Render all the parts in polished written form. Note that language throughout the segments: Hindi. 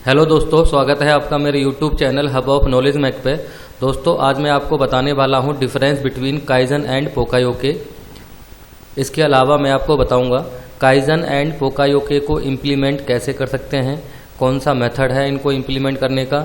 हेलो दोस्तों, स्वागत है आपका मेरे YouTube channel hub of knowledge Mac पे। दोस्तों आज मैं आपको बताने वाला हूँ डिफरेंस बिटवीन काइजन एंड पोका योके। इसके अलावा मैं आपको बताऊंगा काइजन एंड पोका योके को इम्प्लीमेंट कैसे कर सकते हैं, कौन सा मेथड है इनको इम्प्लीमेंट करने का,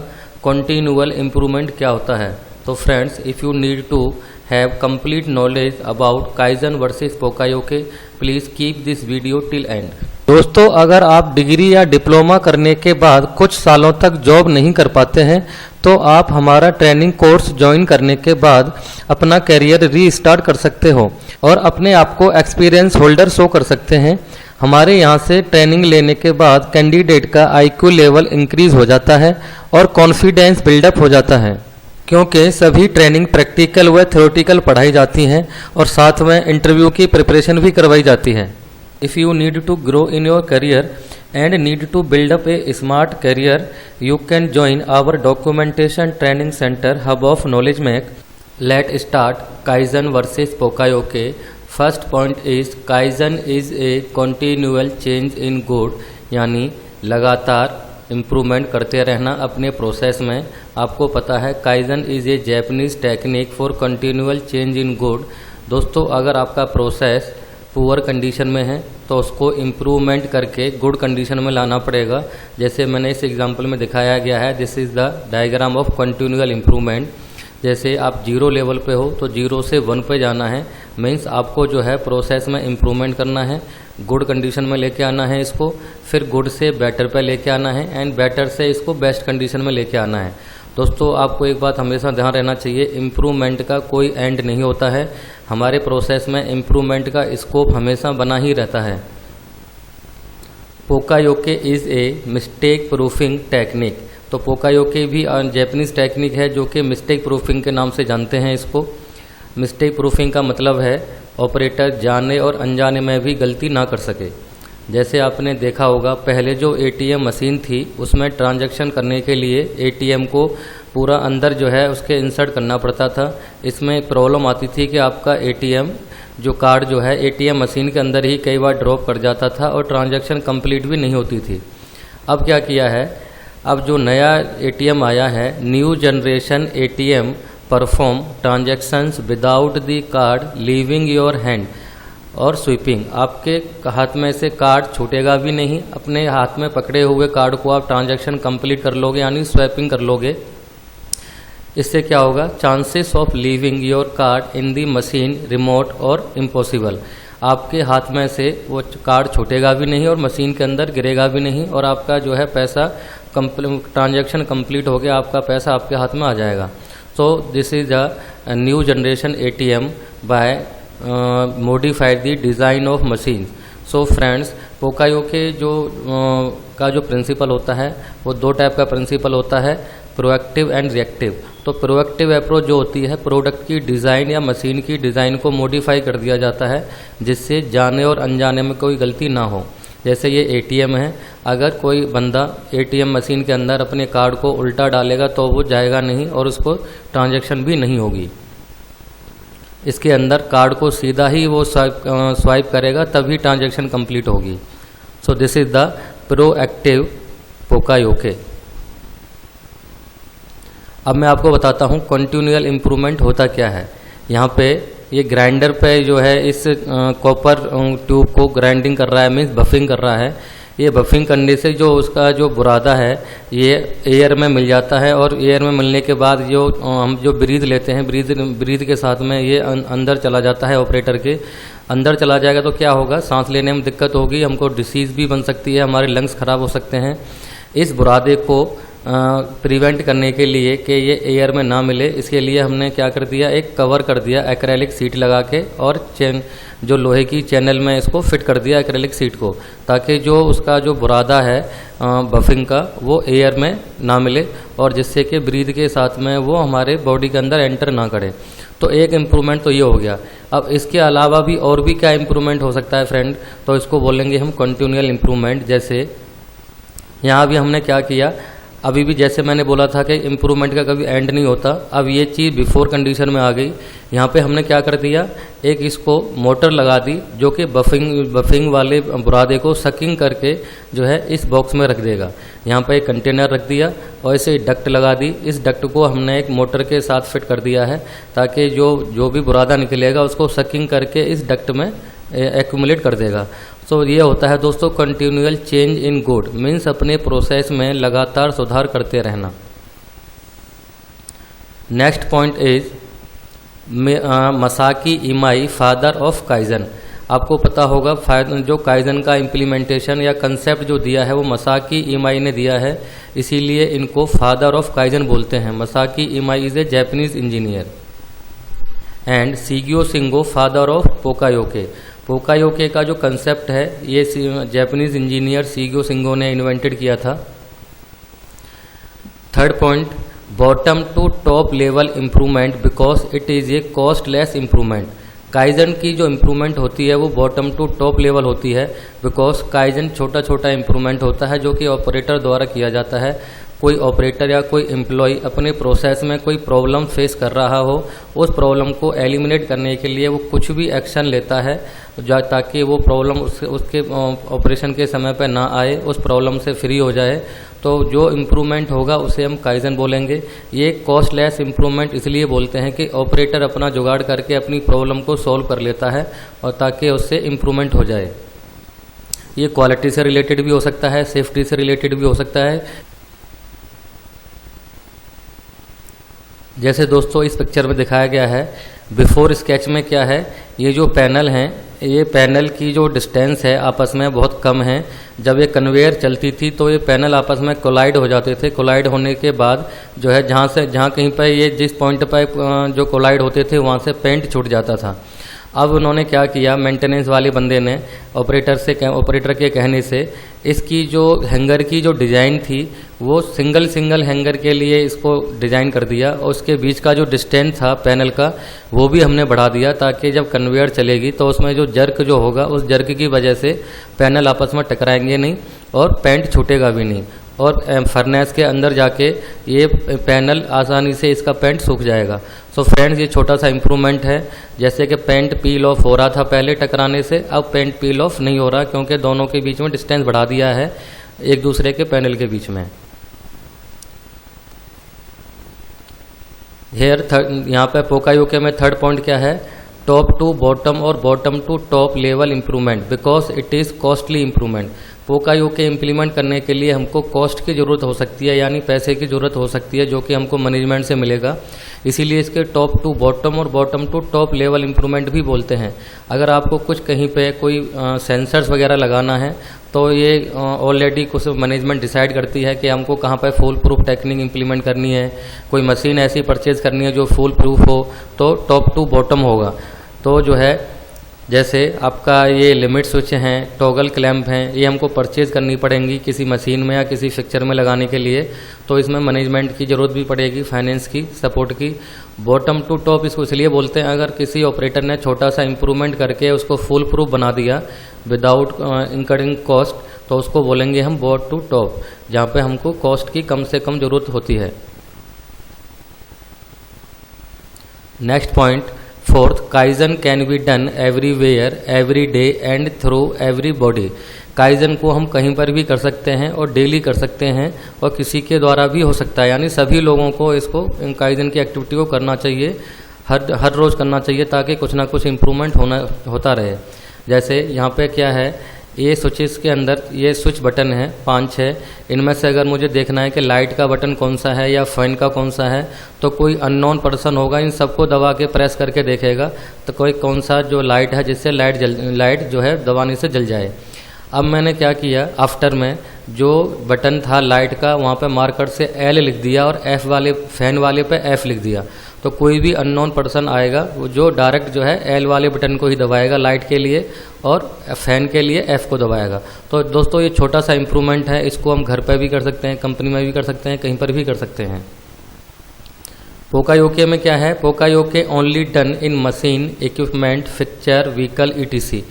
कंटिन्यूअल इम्प्रूवमेंट क्या होता है। तो friends, if you need to have complete knowledge about kaizen versus poka yoke, please keep this video till end. दोस्तों, अगर आप डिग्री या डिप्लोमा करने के बाद कुछ सालों तक जॉब नहीं कर पाते हैं तो आप हमारा ट्रेनिंग कोर्स ज्वाइन करने के बाद अपना करियर रीस्टार्ट कर सकते हो और अपने आप को एक्सपीरियंस होल्डर शो कर सकते हैं। हमारे यहाँ से ट्रेनिंग लेने के बाद कैंडिडेट का IQ लेवल इंक्रीज हो जाता है और कॉन्फिडेंस बिल्डअप हो जाता है, क्योंकि सभी ट्रेनिंग प्रैक्टिकल व थ्योरेटिकल पढ़ाई जाती हैं और साथ में इंटरव्यू की प्रिपरेशन भी करवाई जाती है। If you need to grow in your career and need to build up a smart career, you can join our documentation training center Hub of Knowledge Make. Let's start Kaizen versus Poka Yoke. First point is Kaizen is a continual change in good, यानी लगातार इम्प्रूवमेंट करते रहना अपने प्रोसेस में। आपको पता है kaizen is a Japanese technique for continual change in good. दोस्तों, अगर आपका प्रोसेस पुअर कंडीशन में है तो उसको इम्प्रूवमेंट करके गुड कंडीशन में लाना पड़ेगा। जैसे मैंने इस एग्जांपल में दिखाया गया है, this is the diagram of continual improvement. जैसे आप 0 लेवल पे हो तो 0 से 1 पे जाना है, मीन्स आपको जो है प्रोसेस में इम्प्रूवमेंट करना है, गुड कंडीशन में लेके आना है इसको, फिर गुड से बेटर पे लेके आना है एंड बेटर से इसको बेस्ट कंडीशन में लेके आना है। दोस्तों, आपको एक बात हमेशा ध्यान रहना चाहिए, इम्प्रूवमेंट का कोई एंड नहीं होता है। हमारे प्रोसेस में इम्प्रूवमेंट का स्कोप हमेशा बना ही रहता है। Poka yoke is a mistake proofing technique. तो पोका योके भी जैपनीज टेक्निक है जो कि मिस्टेक प्रूफिंग के नाम से जानते हैं इसको। मिस्टेक प्रूफिंग का मतलब है ऑपरेटर जाने और अनजाने में भी गलती ना कर सके। जैसे आपने देखा होगा, पहले जो ATM मशीन थी उसमें ट्रांजैक्शन करने के लिए ATM को पूरा अंदर जो है उसके इंसर्ट करना पड़ता था। इसमें प्रॉब्लम आती थी कि आपका ATM जो कार्ड जो है ATM मशीन के अंदर ही कई बार ड्रॉप कर जाता था और ट्रांजैक्शन कंप्लीट भी नहीं होती थी। अब क्या किया है, अब जो नया ATM आया है, new generation ATM perform transactions without the card leaving your hand और स्वीपिंग। आपके हाथ में से कार्ड छूटेगा भी नहीं, अपने हाथ में पकड़े हुए कार्ड को आप ट्रांजैक्शन कंप्लीट कर लोगे, यानी स्वैपिंग कर लोगे। इससे क्या होगा, chances of leaving your card in the machine remote और इम्पॉसिबल। आपके हाथ में से वो कार्ड छूटेगा भी नहीं और मशीन के अंदर गिरेगा भी नहीं और आपका जो है पैसा ट्रांजैक्शन कंप्लीट हो गया, आपका पैसा आपके हाथ में आ जाएगा। So this is a new generation ATM by modified the design of machine. So friends, पोका योके का जो प्रिंसिपल होता है वो 2 टाइप का प्रिंसिपल होता है, प्रोएक्टिव एंड रिएक्टिव। तो प्रोएक्टिव अप्रोच जो होती है, प्रोडक्ट की डिज़ाइन या मशीन की डिज़ाइन को मॉडिफाई कर दिया जाता है जिससे जाने और अनजाने में कोई गलती ना हो। जैसे ये ATM है, अगर कोई बंदा ATM मशीन के अंदर अपने कार्ड को उल्टा डालेगा तो वो जाएगा नहीं और उसको ट्रांजैक्शन भी नहीं होगी। इसके अंदर कार्ड को सीधा ही वो स्वाइप करेगा तभी ट्रांजैक्शन कंप्लीट होगी। सो दिस इज द प्रोएक्टिव पोका योके। अब मैं आपको बताता हूँ कंटिन्यूअल इम्प्रूवमेंट होता क्या है। यहाँ पे ये ग्राइंडर पे जो है इस कॉपर ट्यूब को ग्राइंडिंग कर रहा है, मीन्स बफिंग कर रहा है। ये बफिंग करने से जो उसका जो बुरादा है ये एयर में मिल जाता है और एयर में मिलने के बाद हम जो ब्रीथ लेते हैं, ब्रीथ के साथ में ये अंदर चला जाता है, ऑपरेटर के अंदर चला जाएगा तो क्या होगा, सांस लेने में दिक्कत होगी, हमको डिसीज़ भी बन सकती है, हमारे लंग्स खराब हो सकते हैं। इस बुरादे को प्रिवेंट करने के लिए कि ये एयर में ना मिले, इसके लिए हमने क्या कर दिया, एक कवर कर दिया एक्रेलिक सीट लगा के और जो लोहे की चैनल में इसको फिट कर दिया एक्रेलिक सीट को, ताकि जो उसका जो बुरादा है बफिंग का वो एयर में ना मिले और जिससे कि ब्रीथ के साथ में वो हमारे बॉडी के अंदर एंटर ना करे। तो एक इम्प्रूवमेंट तो ये हो गया। अब इसके अलावा भी और भी क्या इम्प्रूवमेंट हो सकता है फ्रेंड, तो इसको बोलेंगे हम कंटिन्यूअल इम्प्रूवमेंट। जैसे यहाँ भी हमने क्या किया, अभी भी जैसे मैंने बोला था कि इम्प्रूवमेंट का कभी एंड नहीं होता, अब ये चीज़ बिफोर कंडीशन में आ गई। यहाँ पे हमने क्या कर दिया, एक इसको मोटर लगा दी जो कि बफिंग वाले बुरादे को सकिंग करके जो है इस बॉक्स में रख देगा। यहाँ पे एक कंटेनर रख दिया और इसे डक्ट लगा दी। इस डक्ट को हमने एक मोटर के साथ फिट कर दिया है ताकि जो भी बुरादा निकलेगा उसको सकिंग करके इस डक्ट में एक्यूमुलेट कर देगा। तो ये होता है दोस्तों continual change in good, means अपने प्रोसेस में लगातार सुधार करते रहना। Next point is Masaaki Imai father of kaizen. आपको पता होगा जो काइजन का इम्प्लीमेंटेशन या कंसेप्ट जो दिया है वो मसाकी इमाई ने दिया है, इसीलिए इनको फादर ऑफ काइजन बोलते हैं। Masaaki Imai is a Japanese engineer and Shigeo Shingo father of poka yoke. पोका योके का जो कंसेप्ट है ये जापानीज इंजीनियर सीगियो सिंगो ने इन्वेंटेड किया था। Third point, bottom to top level improvement because it is a costless improvement. काइजन की जो इम्प्रूवमेंट होती है वो बॉटम टू टॉप लेवल होती है बिकॉज काइजन छोटा छोटा इम्प्रूवमेंट होता है जो कि ऑपरेटर द्वारा किया जाता है। कोई ऑपरेटर या कोई एम्प्लॉय अपने प्रोसेस में कोई प्रॉब्लम फेस कर रहा हो, उस प्रॉब्लम को एलिमिनेट करने के लिए वो कुछ भी एक्शन लेता है ताकि वो प्रॉब्लम उसके ऑपरेशन के समय पर ना आए, उस प्रॉब्लम से फ्री हो जाए। तो जो इम्प्रूवमेंट होगा उसे हम काइजन बोलेंगे। ये कॉस्टलेस इम्प्रूवमेंट इसलिए बोलते हैं कि ऑपरेटर अपना जुगाड़ करके अपनी प्रॉब्लम को सॉल्व कर लेता है और ताकि उससे इम्प्रूवमेंट हो जाए। ये क्वालिटी से रिलेटेड भी हो सकता है, सेफ्टी से रिलेटेड भी हो सकता है। जैसे दोस्तों इस पिक्चर में दिखाया गया है, बिफोर स्केच में क्या है, ये जो पैनल हैं, ये पैनल की जो डिस्टेंस है आपस में बहुत कम है। जब ये कन्वेयर चलती थी तो ये पैनल आपस में कोलाइड हो जाते थे। कोलाइड होने के बाद जो है जहाँ कहीं पर ये जिस पॉइंट पर जो कोलाइड होते थे वहाँ से पेंट छूट जाता था। अब उन्होंने क्या किया, मेंटेनेंस वाले बंदे ने ऑपरेटर के कहने से इसकी जो हैंगर की जो डिज़ाइन थी वो सिंगल हैंगर के लिए इसको डिज़ाइन कर दिया और उसके बीच का जो डिस्टेंस था पैनल का वो भी हमने बढ़ा दिया ताकि जब कन्वेयर चलेगी तो उसमें जो जर्क जो होगा उस जर्क की वजह से पैनल आपस में टकराएंगे नहीं और पेंट छूटेगा भी नहीं और फर्नेस के अंदर जाके ये पैनल आसानी से इसका पेंट सूख जाएगा। सो फ्रेंड्स, ये छोटा सा इम्प्रूवमेंट है। जैसे कि पेंट पील ऑफ हो रहा था पहले टकराने से, अब पेंट पील ऑफ नहीं हो रहा क्योंकि दोनों के बीच में डिस्टेंस बढ़ा दिया है एक दूसरे के पैनल के बीच में। यहाँ पे पोका योके में थर्ड पॉइंट क्या है, टॉप टू बॉटम और bottom to top level improvement because it is costly improvement. पोका योके इम्प्लीमेंट करने के लिए हमको कॉस्ट की ज़रूरत हो सकती है, यानी पैसे की ज़रूरत हो सकती है जो कि हमको मैनेजमेंट से मिलेगा। इसीलिए इसके टॉप टू बॉटम और bottom to top level improvement भी बोलते हैं। अगर आपको कुछ कहीं पे कोई सेंसर्स वगैरह लगाना है तो ये ऑलरेडी कुछ मैनेजमेंट डिसाइड करती है कि हमको कहाँ पर फुल प्रूफ टेक्निक इम्प्लीमेंट करनी है। कोई मशीन ऐसी परचेज़ करनी है जो फुल प्रूफ हो तो टॉप टू बॉटम होगा। तो जो है जैसे आपका ये लिमिट स्विच हैं, टॉगल क्लैंप हैं, ये हमको परचेज़ करनी पड़ेंगी किसी मशीन में या किसी फिक्चर में लगाने के लिए, तो इसमें मैनेजमेंट की ज़रूरत भी पड़ेगी, फाइनेंस की सपोर्ट की। बॉटम टू टॉप इसको इसलिए बोलते हैं, अगर किसी ऑपरेटर ने छोटा सा इम्प्रूवमेंट करके उसको फुल प्रूफ बना दिया विदाउट इंकरिंग कॉस्ट तो उसको बोलेंगे हम बॉट टू टॉप, जहाँ पे हमको कॉस्ट की कम से कम ज़रूरत होती है। Next point, fourth, kaizen can be done everywhere every day and through every body. Kaizen को हम कहीं पर भी कर सकते हैं और डेली कर सकते हैं और किसी के द्वारा भी हो सकता है, यानी सभी लोगों को इसको काइजन की एक्टिविटी को करना चाहिए, हर रोज़ करना चाहिए ताकि कुछ ना कुछ इम्प्रूवमेंट होता रहे। जैसे यहाँ पे क्या है, ये स्विचेस के अंदर ये स्विच बटन है 5-6, इनमें से अगर मुझे देखना है कि लाइट का बटन कौन सा है या फैन का कौन सा है तो कोई अननोन पर्सन होगा इन सबको दबा के प्रेस करके देखेगा तो कोई कौन सा जो लाइट है जिससे लाइट जो है दबाने से जल जाए। अब मैंने क्या किया, आफ्टर में जो बटन था लाइट का वहाँ पे मार्कर से L लिख दिया और F वाले फैन वाले पे F लिख दिया, तो कोई भी अननोन पर्सन आएगा वो जो डायरेक्ट जो है L वाले बटन को ही दबाएगा लाइट के लिए और फैन के लिए F को दबाएगा। तो दोस्तों ये छोटा सा इम्प्रूवमेंट है, इसको हम घर पर भी कर सकते हैं, कंपनी में भी कर सकते हैं, कहीं पर भी कर सकते हैं। पोका योके में क्या है, poka yoke only done in machine equipment fixture vehicle ETC।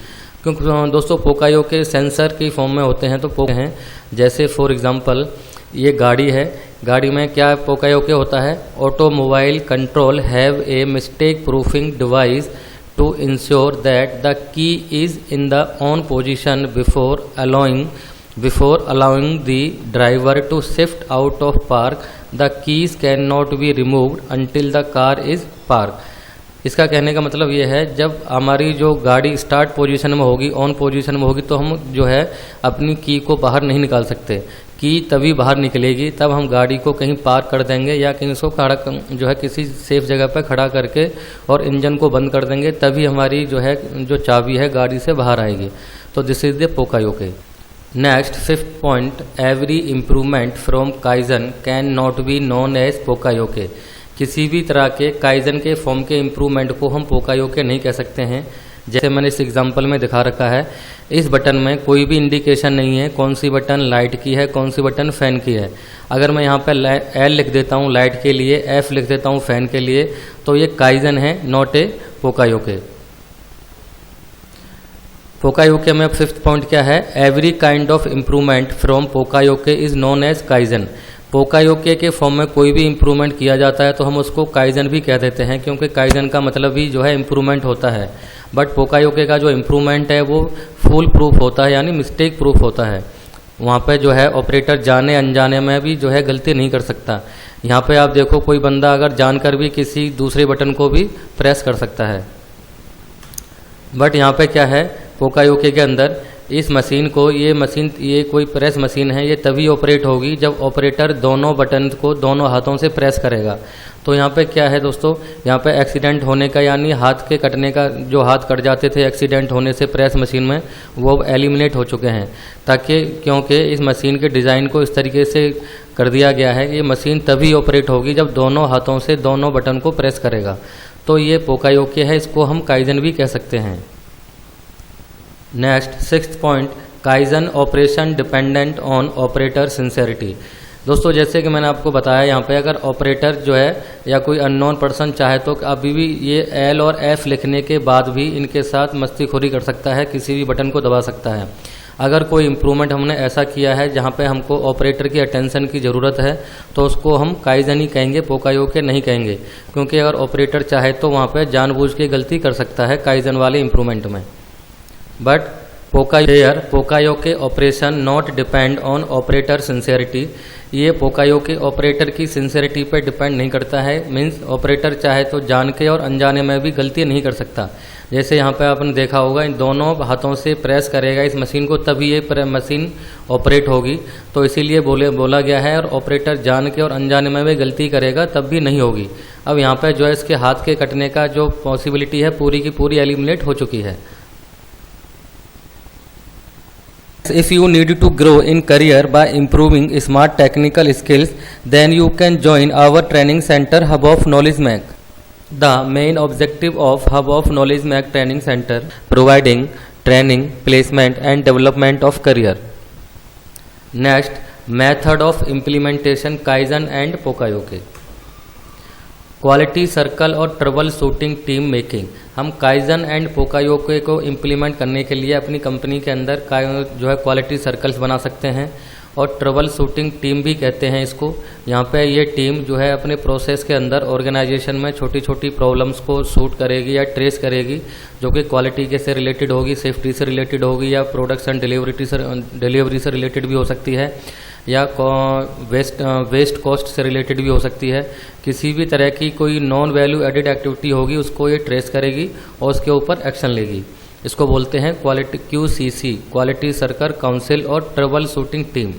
क्योंकि दोस्तों पोका योके सेंसर की फॉर्म में होते हैं, तो पोका हैं जैसे फॉर एग्जांपल ये गाड़ी है, गाड़ी में क्या पोका योके होता है, automobile control have a mistake proofing device to ensure that the key is in the on position before allowing the driver to shift out of park. The keys cannot be removed until the car is parked. इसका कहने का मतलब ये है, जब हमारी जो गाड़ी स्टार्ट पोजीशन में होगी, ऑन पोजीशन में होगी, तो हम जो है अपनी की को बाहर नहीं निकाल सकते। की तभी बाहर निकलेगी तब हम गाड़ी को कहीं पार्क कर देंगे या कहीं उसको खड़ा जो है किसी सेफ जगह पर खड़ा करके और इंजन को बंद कर देंगे, तभी हमारी जो है जो चाबी है गाड़ी से बाहर आएगी। तो this is the poka yoke. Next 5th point, every improvement from kaizen can not be known as poka yoke. किसी भी तरह के काइजन के फॉर्म के इम्प्रूवमेंट को हम पोका योके नहीं कह सकते हैं। जैसे मैंने इस एग्जांपल में दिखा रखा है, इस बटन में कोई भी इंडिकेशन नहीं है कौन सी बटन लाइट की है, कौन सी बटन फैन की है। अगर मैं यहाँ पर एल लिख देता हूँ लाइट के लिए, एफ लिख देता हूँ फैन के लिए, तो ये काइजन है, नॉट ए पोका योके। पोका योके में अब 5th पॉइंट क्या है, every kind of improvement from पोका योके इज नोन एज काइजन। पोका योके के फॉर्म में कोई भी इम्प्रूवमेंट किया जाता है तो हम उसको काइजन भी कह देते हैं, क्योंकि काइजन का मतलब भी जो है इम्प्रूवमेंट होता है। बट पोका योके का जो इम्प्रूवमेंट है वो फुल प्रूफ होता है, यानी मिस्टेक प्रूफ होता है। वहाँ पे जो है ऑपरेटर जाने अनजाने में भी जो है गलती नहीं कर सकता। यहाँ पे आप देखो, कोई बंदा अगर जानकर भी किसी दूसरे बटन को भी प्रेस कर सकता है। बट यहाँ पे क्या है, पोका योके के अंदर इस मशीन को, ये कोई प्रेस मशीन है, ये तभी ऑपरेट होगी जब ऑपरेटर दोनों बटन को दोनों हाथों से प्रेस करेगा। तो यहाँ पे क्या है दोस्तों, यहाँ पे एक्सीडेंट होने का, यानी हाथ के कटने का, जो हाथ कट जाते थे एक्सीडेंट होने से प्रेस मशीन में, वो अब एलिमिनेट हो चुके हैं। ताकि क्योंकि इस मशीन के डिज़ाइन को इस तरीके से कर दिया गया है, ये मशीन तभी ऑपरेट होगी जब दोनों हाथों से दोनों बटन को प्रेस करेगा। तो ये पोका योके है, इसको हम काइजन भी कह सकते हैं। Next 6th point, kaizen operation dependent on operator sincerity. दोस्तों जैसे कि मैंने आपको बताया, यहाँ पे अगर ऑपरेटर जो है या कोई अननोन पर्सन चाहे तो अभी भी ये एल और एफ लिखने के बाद भी इनके साथ मस्तीखोरी कर सकता है, किसी भी बटन को दबा सकता है। अगर कोई इम्प्रूवमेंट हमने ऐसा किया है जहाँ पे हमको ऑपरेटर की अटेंशन की ज़रूरत है, तो उसको हम काइजन ही कहेंगे, पोका योके नहीं कहेंगे। क्योंकि अगर ऑपरेटर चाहे तो वहाँ पर जानबूझ के गलती कर सकता है काइजन वाले इम्प्रूवमेंट में। But poka yoke operation not depend on operator sincerity. ये पोका योके ऑपरेटर की सिंसेरिटी पे डिपेंड नहीं करता है। मीन्स ऑपरेटर चाहे तो जान के और अनजाने में भी गलती नहीं कर सकता। जैसे यहाँ पे आपने देखा होगा, इन दोनों हाथों से प्रेस करेगा इस मशीन को, तभी ये मशीन ऑपरेट होगी। तो इसीलिए बोला गया है, और ऑपरेटर जान के और अनजाने में भी गलती करेगा तब भी नहीं होगी। अब यहाँ पे जो है इसके हाथ के कटने का जो पॉसिबिलिटी है पूरी की पूरी एलिमिनेट हो चुकी है। If you need to grow in career by improving smart technical skills, then you can join our training center Hub of Knowledge Mac. The main objective of Hub of Knowledge Mac Training Center providing training, placement and development of career. Next, method of implementation Kaizen and Poka Yoke. Quality circle और ट्रबल शूटिंग टीम मेकिंग। हम काइजन एंड पोका योके को इम्प्लीमेंट करने के लिए अपनी कंपनी के अंदर जो है क्वालिटी सर्कल्स बना सकते हैं, और ट्रबल शूटिंग टीम भी कहते हैं इसको। यहाँ पे ये टीम जो है अपने प्रोसेस के अंदर ऑर्गेनाइजेशन में छोटी छोटी प्रॉब्लम्स को शूट करेगी या ट्रेस करेगी, जो कि क्वालिटी के से रिलेटेड होगी, सेफ्टी से रिलेटेड होगी, या प्रोडक्शन डिलीवरी से रिलेटेड भी हो सकती है, या वेस्ट कॉस्ट से रिलेटेड भी हो सकती है। किसी भी तरह की कोई नॉन वैल्यू एडिड एक्टिविटी होगी उसको ये ट्रेस करेगी और उसके ऊपर एक्शन लेगी। इसको बोलते हैं quality QCC, quality circle council और ट्रबल शूटिंग टीम।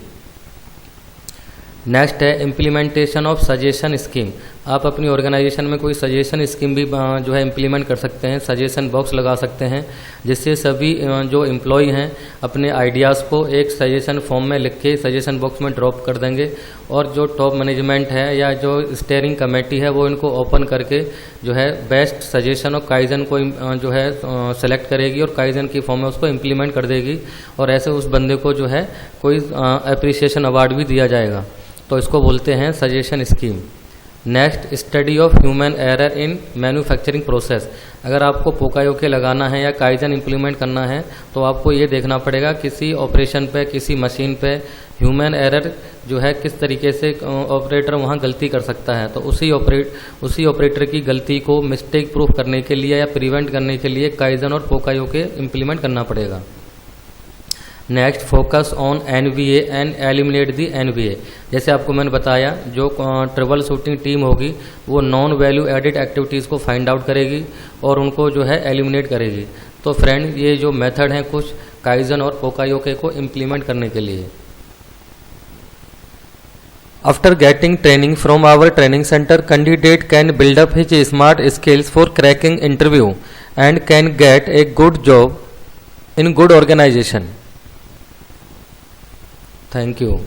नेक्स्ट है इम्प्लीमेंटेशन ऑफ सजेशन स्कीम। आप अपनी ऑर्गेनाइजेशन में कोई सजेशन स्कीम भी जो है इम्प्लीमेंट कर सकते हैं, सजेशन बॉक्स लगा सकते हैं, जिससे सभी जो एम्प्लॉय हैं अपने आइडियाज़ को एक सजेशन फॉर्म में लिख के सजेशन बॉक्स में ड्रॉप कर देंगे, और जो टॉप मैनेजमेंट है या जो स्टीयरिंग कमेटी है वो इनको ओपन करके जो है बेस्ट सजेशन और काइजन को जो है सेलेक्ट करेगी और काइजन की फॉर्म में उसको इम्प्लीमेंट कर देगी, और ऐसे उस बंदे को जो है कोई अप्रिसिएशन अवार्ड भी दिया जाएगा। तो इसको बोलते हैं suggestion scheme. Next, study of human error in manufacturing process. अगर आपको पोका योके लगाना है या काइजन इम्प्लीमेंट करना है तो आपको ये देखना पड़ेगा किसी ऑपरेशन पे, किसी मशीन पे, ह्यूमन एरर जो है किस तरीके से ऑपरेटर वहाँ गलती कर सकता है, तो उसी ऑपरेटर की गलती को मिस्टेक प्रूफ करने के लिए या प्रिवेंट करने के लिए काइजन और पोका योके इम्प्लीमेंट करना पड़ेगा। Next, focus on NVA and eliminate the NVA। जैसे आपको मैंने बताया, जो ट्रबल शूटिंग टीम होगी वो नॉन वैल्यू एडिड एक्टिविटीज़ को फाइंड आउट करेगी और उनको जो है एलिमिनेट करेगी। तो फ्रेंड, ये जो मेथड हैं कुछ काइजन और पोका योके को इम्प्लीमेंट करने के लिए। After getting training from our training center, candidate can build up his smart skills for cracking interview and can get a good job in good organization. Thank you.